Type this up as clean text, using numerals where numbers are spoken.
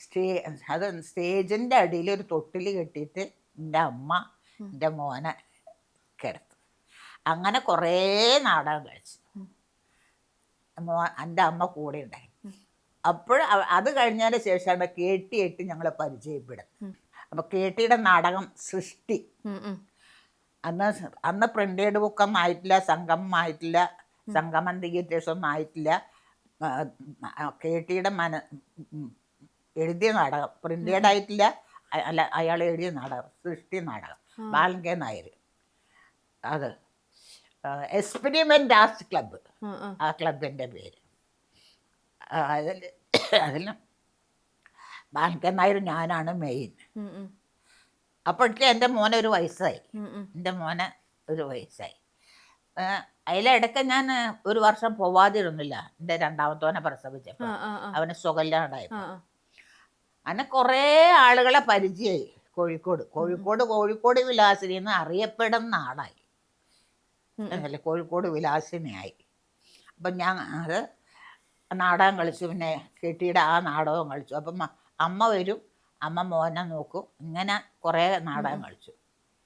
Stay അത് സ്റ്റേജിൻ്റെ അടിയിൽ ഒരു തൊട്ടിൽ കെട്ടിയിട്ട് എൻ്റെ അമ്മ എൻ്റെ മോനെ കിടത്തും. അങ്ങനെ കുറേ നാടകം കഴിച്ചു. എൻ്റെ അമ്മ കൂടെ ഉണ്ടായി. അപ്പോൾ അത് കഴിഞ്ഞതിന് ശേഷമാണ് കേട്ടിയായിട്ട് ഞങ്ങളെ പരിചയപ്പെടുന്നത്. അപ്പോൾ കേട്ടിയുടെ നാടകം സൃഷ്ടി അന്ന് അന്ന് പ്രിൻ്റഡ് ബുക്കൊന്നും ആയിട്ടില്ല, സംഗമം ആയിട്ടില്ല, സംഗമം തിയേറ്റേഴ്സൊന്നും ആയിട്ടില്ല. കേട്ടിയുടെ എഴുതിയ നാടകം പ്രിൻ്റഡ് ആയിട്ടില്ല. അല്ല, അയാൾ എഴുതിയ നാടകം സൃഷ്ടി നാടകം, ബാലൻ കെ നായർ. അത് എക്സ്പെരിമെൻ്റ് ആർട്സ് ക്ലബ്ബ്, ആ ക്ലബിൻ്റെ പേര്. അതിൽ ബാലൻ കെ നായർ ഞാനാണ് മെയിൻ. അപ്പോഴേക്കും എൻ്റെ മോനെ ഒരു വയസ്സായി. അതിലിടയ്ക്ക് ഞാൻ ഒരു വർഷം പോവാതിരുന്നില്ല. എൻ്റെ രണ്ടാമത്തോനെ പ്രസവിച്ചപ്പോൾ അവന് സുഖമില്ലാണ്ടായപ്പോൾ. അങ്ങനെ കുറേ ആളുകളെ പരിചയമായി. കോഴിക്കോട് വിലാസിനി എന്ന് അറിയപ്പെടുന്ന ആളായി. അല്ലേ, കോഴിക്കോട് വിലാസിനിയായി. അപ്പം ഞാൻ അത് നാടകം കളിച്ചു. പിന്നെ കെട്ടിയുടെ ആ നാടകം കളിച്ചു. അപ്പം അമ്മ വരും, അമ്മ മോനെ നോക്കും. ഇങ്ങനെ കുറേ നാടകം കളിച്ചു.